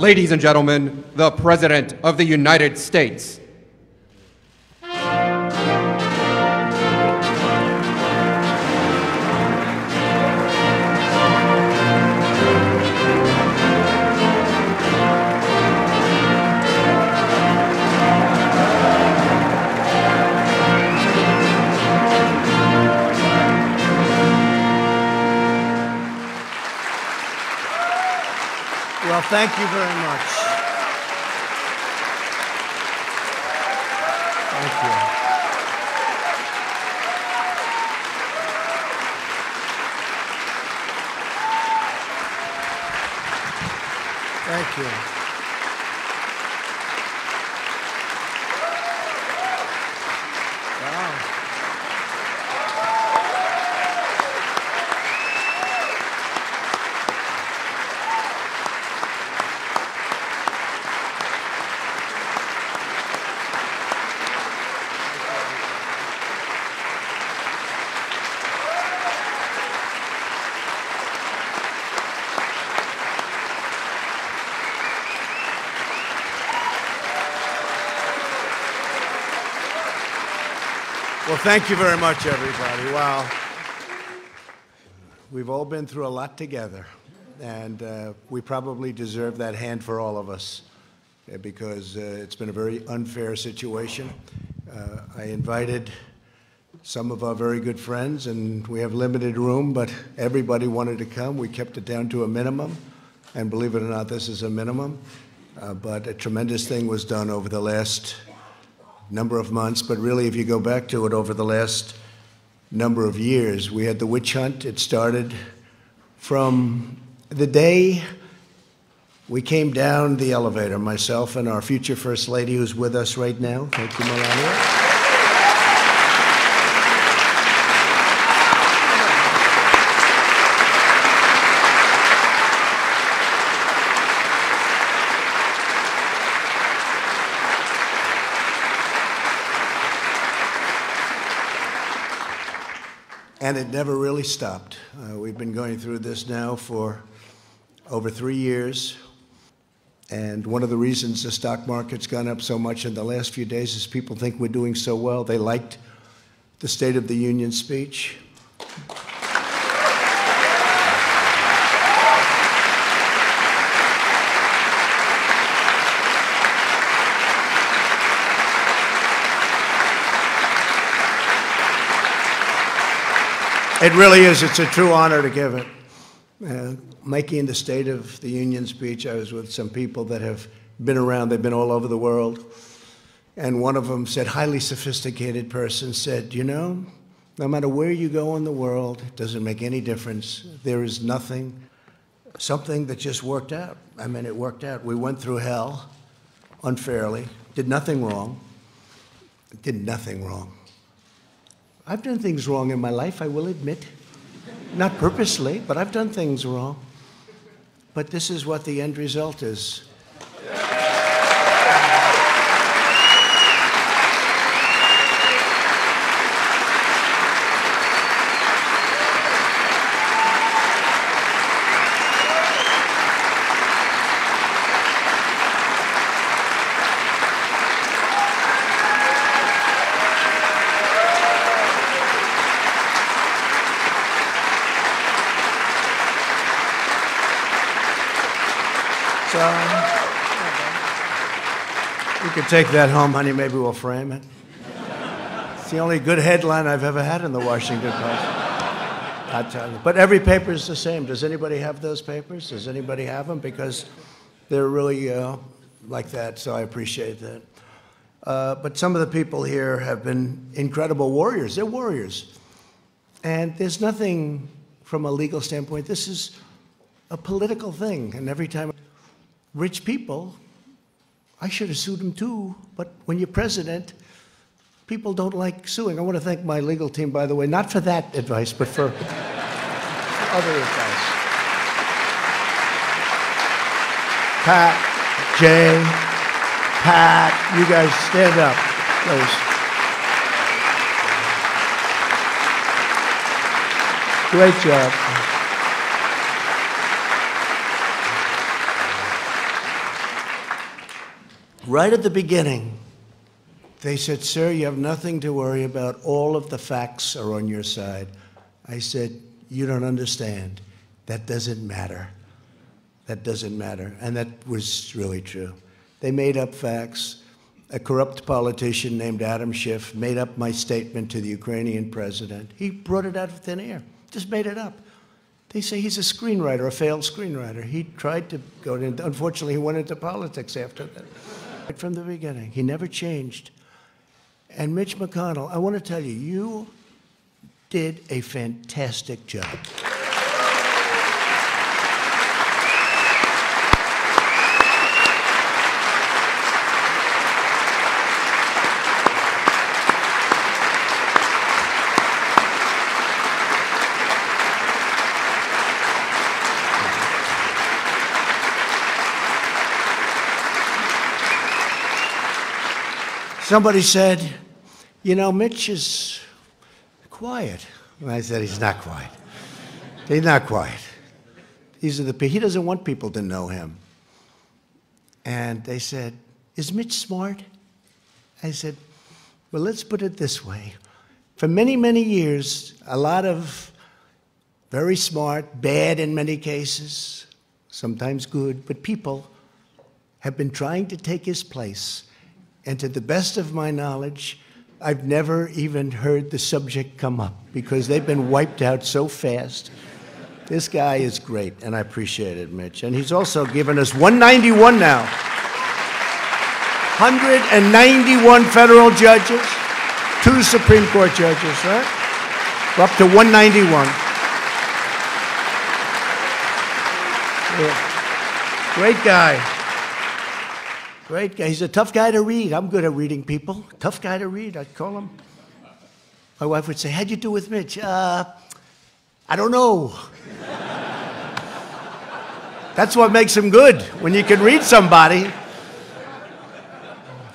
ladies and gentlemen, the President of the United States. Well, thank you very much. Thank you. Thank you. Wow. Well, thank you very much, everybody. Wow. We've all been through a lot together, and we probably deserve that hand for all of us because it's been a very unfair situation. I invited some of our very good friends, and we have limited room, but everybody wanted to come. We kept it down to a minimum, and believe it or not, this is a minimum. But a tremendous thing was done over the last number of months, but really, if you go back to it over the last number of years, we had the witch hunt. It started from the day we came down the elevator, myself and our future First Lady, who's with us right now. Thank you, Melania. And it never really stopped. We've been going through this now for over 3 years. And one of the reasons the stock market's gone up so much in the last few days is people think we're doing so well. They liked the State of the Union speech. It really is. It's a true honor to give it. Making the State of the Union speech, I was with some people that have been around. They've been all over the world. And one of them said, highly sophisticated person, said, you know, no matter where you go in the world, it doesn't make any difference. There is something that just worked out. I mean, it worked out. We went through hell unfairly, did nothing wrong, did nothing wrong. I've done things wrong in my life, I will admit. Not purposely, but I've done things wrong. But this is what the end result is. You could take that home, honey. Maybe we'll frame it. It's the only good headline I've ever had in the Washington Post. I tell you. But every paper is the same. Does anybody have those papers? Does anybody have them? Because they're really like that, so I appreciate that. But some of the people here have been incredible warriors. They're warriors. And there's nothing from a legal standpoint. This is a political thing. And every time rich people, I should have sued them too, but when you're president, people don't like suing. I want to thank my legal team, by the way, not for that advice, but for other advice. Pat, Jay, Pat, you guys stand up, please. Great job. right at the beginning, they said, "Sir, you have nothing to worry about. All of the facts are on your side." I said, "You don't understand. That doesn't matter. That doesn't matter." And that was really true. They made up facts. A corrupt politician named Adam Schiff made up my statement to the Ukrainian president. He brought it out of thin air, just made it up. They say he's a screenwriter, a failed screenwriter. He tried to go into, unfortunately, he went into politics after that. Right from the beginning, he never changed. And Mitch McConnell, I want to tell you, you did a fantastic job. Somebody said, "You know, Mitch is quiet." And I said, "He's not quiet. He's not quiet. He doesn't want people to know him." And they said, "Is Mitch smart?" I said, "Well, let's put it this way. For many, many years, a lot of very smart, bad in many cases, sometimes good, but people have been trying to take his place. And to the best of my knowledge, I've never even heard the subject come up because they've been wiped out so fast. This guy is great, and I appreciate it, Mitch. And he's also given us 191 now. 191 federal judges, 2 Supreme Court judges, right? We're up to 191. Yeah. Great guy. Great guy. He's a tough guy to read. I'm good at reading people. Tough guy to read, I'd call him. My wife would say, "How'd you do with Mitch?" I don't know. That's what makes him good, when you can read somebody.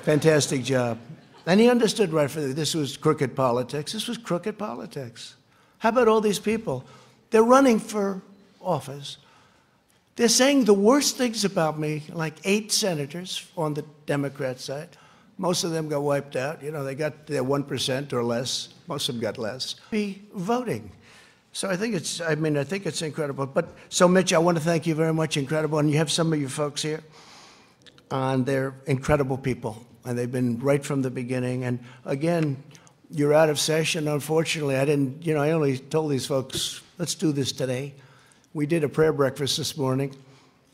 Fantastic job. And he understood right from this was crooked politics. This was crooked politics. How about all these people? They're running for office. They're saying the worst things about me, like 8 senators on the Democrat side. Most of them got wiped out. You know, they got their 1% or less. Most of them got less. Be voting. So I think it's incredible. But so, Mitch, I want to thank you very much. Incredible. And you have some of you folks here. And they're incredible people. And they've been right from the beginning. And again, you're out of session. Unfortunately, I only told these folks, let's do this today. We did a prayer breakfast this morning,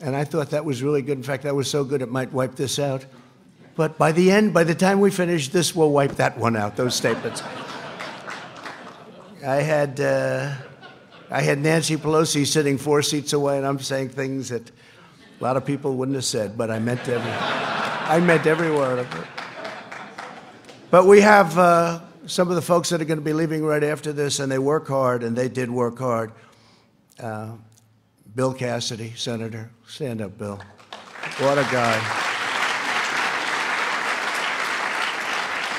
and I thought that was really good. In fact, that was so good it might wipe this out. But by the time we finish, this will wipe that one out, those statements. I had Nancy Pelosi sitting 4 seats away, and I'm saying things that a lot of people wouldn't have said, but I meant every word of it. But we have some of the folks that are going to be leaving right after this, and they work hard, and they did work hard. Bill Cassidy, Senator. Stand up, Bill. What a guy.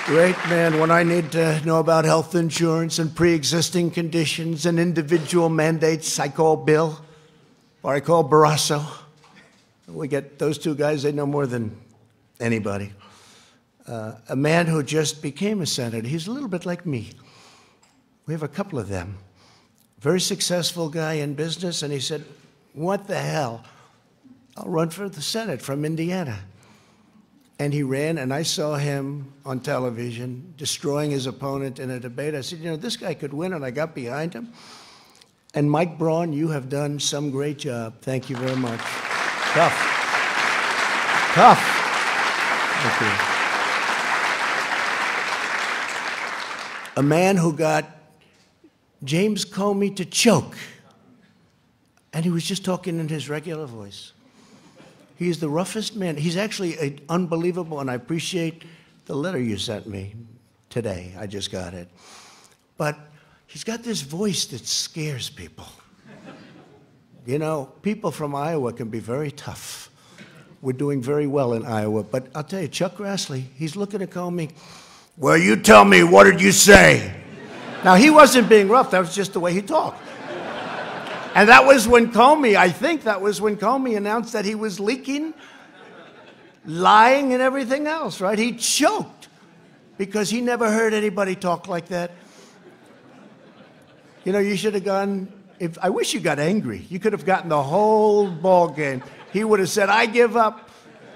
Great man. When I need to know about health insurance and pre-existing conditions and individual mandates, I call Bill, or I call Barrasso. We get those 2 guys, they know more than anybody. A man who just became a senator. He's a little bit like me. We have a couple of them. Very successful guy in business, and he said, "What the hell? I'll run for the Senate from Indiana." And he ran, and I saw him on television destroying his opponent in a debate. I said, "You know, this guy could win," and I got behind him. And Mike Braun, you have done some great job. Thank you very much. Tough. Tough. Thank you. A man who got James Comey to choke, and he was just talking in his regular voice. He's the roughest man. He's actually unbelievable, and I appreciate the letter you sent me today. I just got it. But he's got this voice that scares people. You know, people from Iowa can be very tough. We're doing very well in Iowa, but I'll tell you, Chuck Grassley, he's looking at Comey, "Well, you tell me, what did you say?" Now, he wasn't being rough. That was just the way he talked. And that was when Comey, I think that was when Comey announced that he was leaking lying and everything else, right? He choked because he never heard anybody talk like that. You know, you should have gone, I wish you got angry. You could have gotten the whole ball game. He would have said, I give up.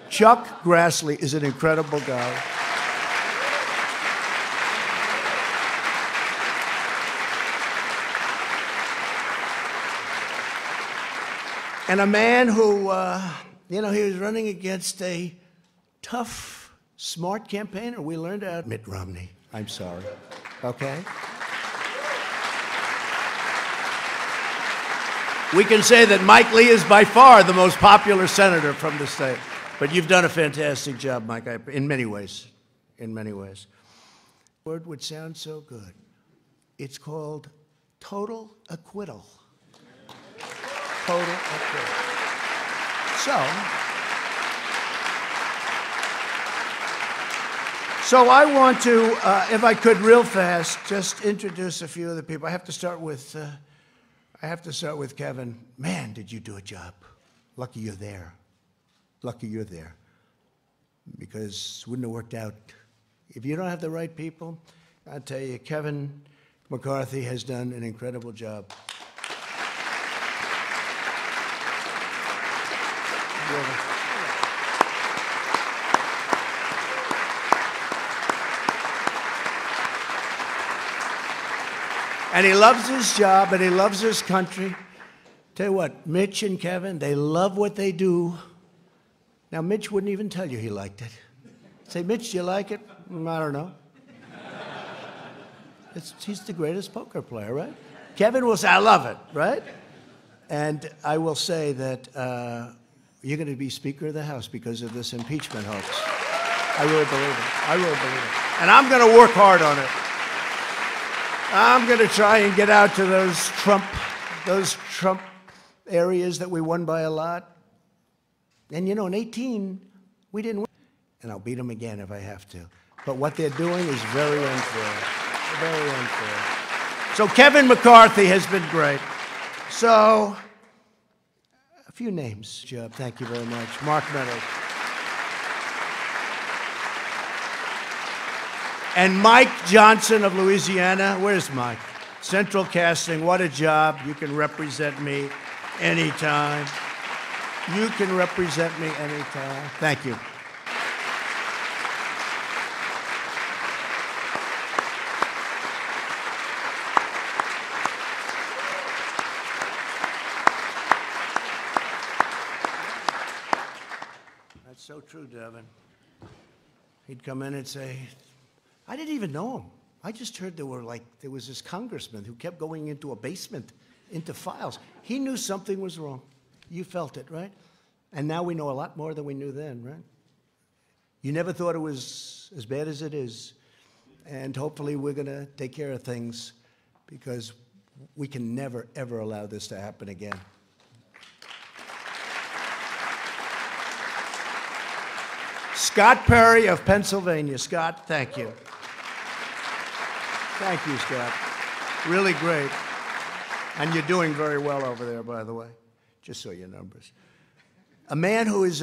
Chuck Grassley is an incredible guy. And a man who, you know, he was running against a tough, smart campaigner. We learned out Mitt Romney. I'm sorry. Okay? We can say that Mike Lee is by far the most popular senator from the state. But you've done a fantastic job, Mike, in many ways. In many ways. The word would sound so good. It's called total acquittal. Total acquittal. So I want to, if I could, real fast, just introduce a few of the people. I have to start with Kevin. Man, did you do a job? Lucky you're there. Lucky you're there. Because it wouldn't have worked out. If you don't have the right people, I'll tell you, Kevin McCarthy has done an incredible job. And he loves his job and he loves his country. Tell you what, Mitch and Kevin, they love what they do. Now, Mitch wouldn't even tell you he liked it. Say, Mitch, do you like it? I don't know. He's the greatest poker player, right? Kevin will say, I love it, right? And I will say that you're going to be Speaker of the House because of this impeachment hoax. I really believe it. I really believe it. And I'm going to work hard on it. I'm going to try and get out to those Trump areas that we won by a lot. And, you know, in 18, we didn't win. And I'll beat them again if I have to. But what they're doing is very unfair. Very unfair. So Kevin McCarthy has been great. So, a few names. Job. Thank you very much. Mark Meadows. And Mike Johnson of Louisiana. Where's Mike? Central Casting, what a job. You can represent me anytime. You can represent me anytime. Thank you. That's so true, Devin. He'd come in and say, I didn't even know him. I just heard there was this congressman who kept going into a basement, into files. He knew something was wrong. You felt it, right? And now we know a lot more than we knew then, right? You never thought it was as bad as it is. And hopefully we're going to take care of things because we can never, ever allow this to happen again. Scott Perry of Pennsylvania. Scott, thank you. Thank you, Scott. Really great. And you're doing very well over there, by the way. Just so your numbers. A man who is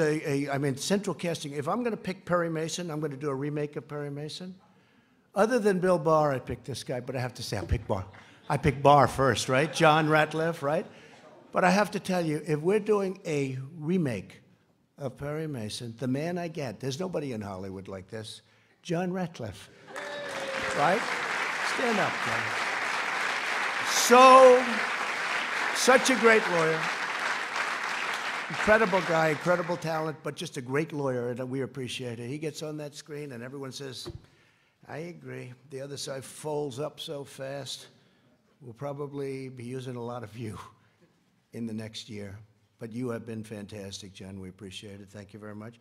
Central Casting. If I'm going to pick Perry Mason, I'm going to do a remake of Perry Mason. Other than Bill Barr, I picked this guy, but I have to say I picked Barr. I picked Barr first, right? John Ratliff, right? But I have to tell you, if we're doing a remake of Perry Mason, the man I get, there's nobody in Hollywood like this, John Ratliff, right? Stand up, John. Such a great lawyer. Incredible guy, incredible talent, but just a great lawyer, and we appreciate it. He gets on that screen, and everyone says, I agree. The other side folds up so fast. We'll probably be using a lot of you in the next year. But you have been fantastic, John. We appreciate it. Thank you very much.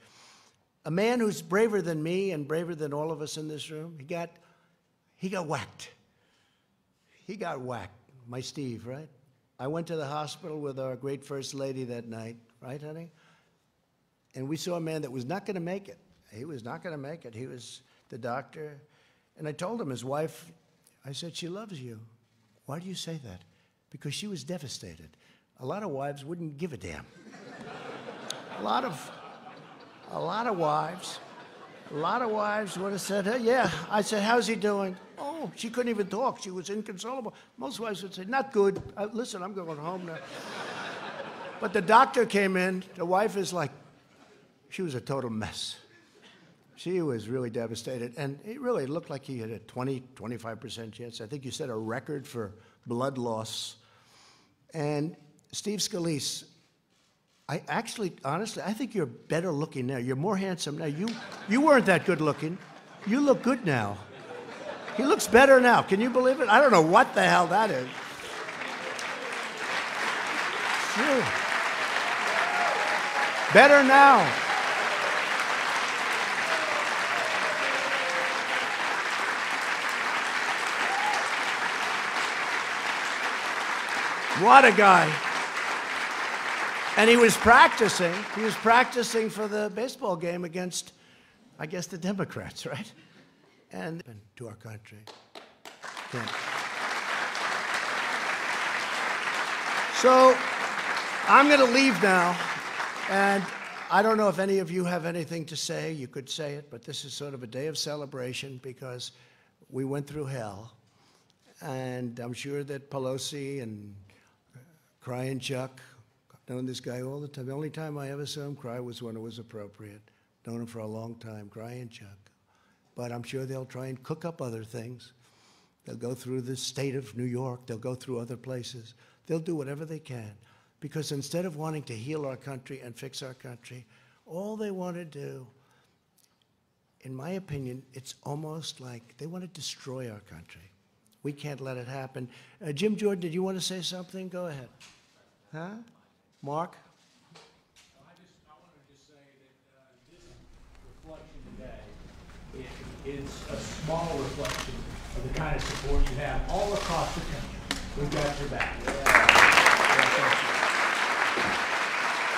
A man who's braver than me and braver than all of us in this room, he got whacked. He got whacked. My Steve, right? I went to the hospital with our great First Lady that night, right, honey? And we saw a man that was not going to make it. He was not going to make it. He was the doctor. And I told him, his wife, I said, she loves you. Why do you say that? Because she was devastated. A lot of wives wouldn't give a damn. A lot A lot of wives. A lot of wives would have said, hey, yeah. I said, how's he doing? Oh, she couldn't even talk. She was inconsolable. Most wives would say, not good. Listen, I'm going home now. But the doctor came in. The wife is like, she was a total mess. She was really devastated. And it really looked like he had a 25% chance. I think you set a record for blood loss. And Steve Scalise, I actually, honestly, I think you're better looking now. You're more handsome now. You weren't that good looking. You look good now. He looks better now. Can you believe it? I don't know what the hell that is. Sure. Better now. What a guy. And he was practicing. He was practicing for the baseball game against, I guess, the Democrats, right? And to our country. Yeah. So I'm going to leave now. And I don't know if any of you have anything to say. You could say it, but this is sort of a day of celebration because we went through hell. And I'm sure that Pelosi and Crying Chuck, I've known this guy all the time. The only time I ever saw him cry was when it was appropriate. Known him for a long time, Crying Chuck. But I'm sure they'll try and cook up other things. They'll go through the state of New York. They'll go through other places. They'll do whatever they can. Because instead of wanting to heal our country and fix our country, all they want to do, in my opinion, it's almost like they want to destroy our country. We can't let it happen. Jim Jordan, did you want to say something? Go ahead. Huh? Mark? I wanted to say that this reflection today is a small reflection of the kind of support you have all across the country. We've got your back.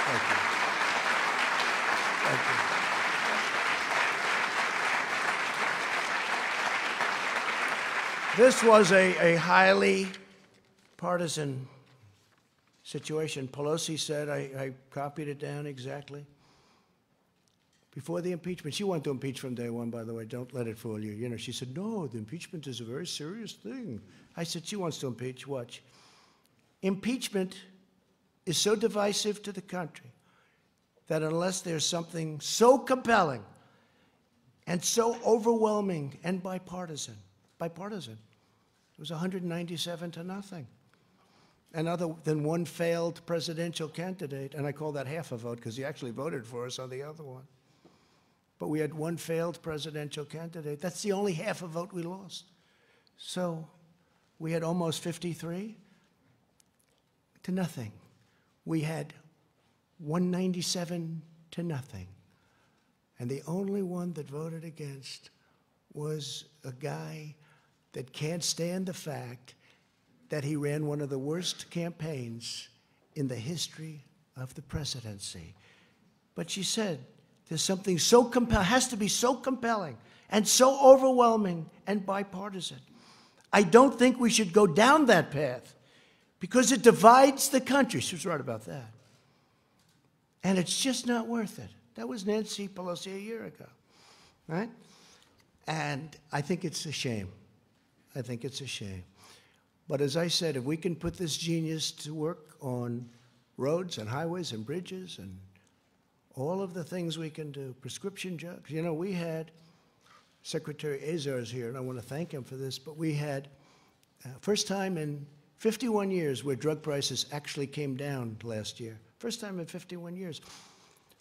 Thank you. Thank you. This was a highly partisan situation. Pelosi said, I copied it down exactly. Before the impeachment, she wanted to impeach from day one, by the way. Don't let it fool you. You know, she said, no, the impeachment is a very serious thing. I said, she wants to impeach. Watch. Impeachment is so divisive to the country that unless there's something so compelling and so overwhelming and bipartisan, it was 197 to nothing. And other than one failed presidential candidate, and I call that half a vote because he actually voted for us on the other one. But we had one failed presidential candidate. That's the only half a vote we lost. So we had almost 53 to nothing. We had 197 to nothing. And the only one that voted against was a guy that can't stand the fact that he ran one of the worst campaigns in the history of the presidency. But she said, there's something so compelling, has to be so compelling and so overwhelming and bipartisan. I don't think we should go down that path because it divides the country. She was right about that. And it's just not worth it. That was Nancy Pelosi a year ago, right? And I think it's a shame. I think it's a shame. But as I said, if we can put this genius to work on roads and highways and bridges and all of the things we can do, prescription drugs. You know, we had Secretary Azar's here, and I want to thank him for this, but we had first time in 51 years where drug prices actually came down last year. First time in 51 years.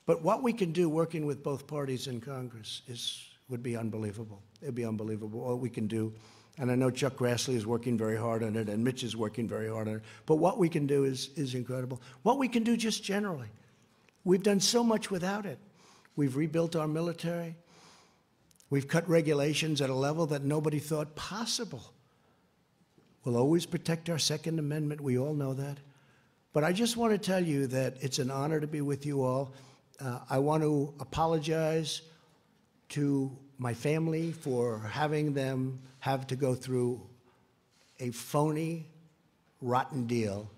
But what we can do working with both parties in Congress would be unbelievable. It'd be unbelievable, all we can do. And I know Chuck Grassley is working very hard on it, and Mitch is working very hard on it. But what we can do is incredible. What we can do just generally. We've done so much without it. We've rebuilt our military. We've cut regulations at a level that nobody thought possible. We'll always protect our Second Amendment. We all know that. But I just want to tell you that it's an honor to be with you all. I want to apologize to my family for having them have to go through a phony, rotten deal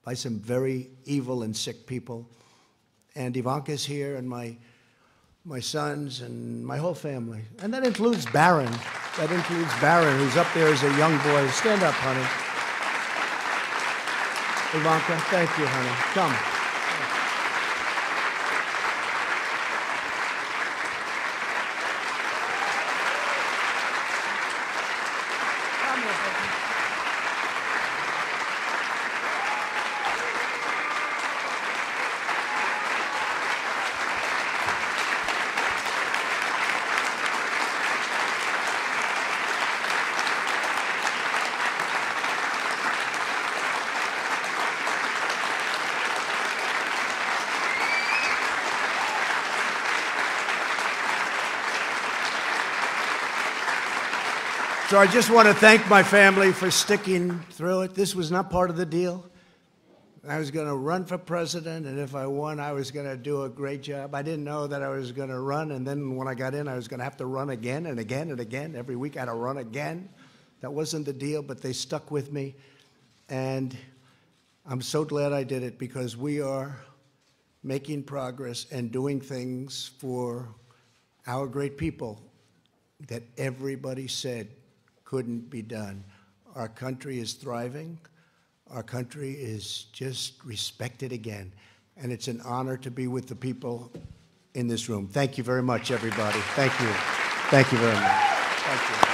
by some very evil and sick people. And Ivanka's here, and my my sons, and my whole family. And that includes Barron. That includes Barron, who's up there as a young boy. Stand up, honey. Ivanka, thank you, honey. Come. So I just want to thank my family for sticking through it. This was not part of the deal. I was going to run for president, and if I won, I was going to do a great job. I didn't know that I was going to run, and then when I got in, I was going to have to run again and again and again. Every week I had to run again. That wasn't the deal, but they stuck with me. And I'm so glad I did it, because we are making progress and doing things for our great people that everybody said couldn't be done. Our country is thriving. Our country is just respected again. And it's an honor to be with the people in this room. Thank you very much, everybody. Thank you. Thank you very much. Thank you.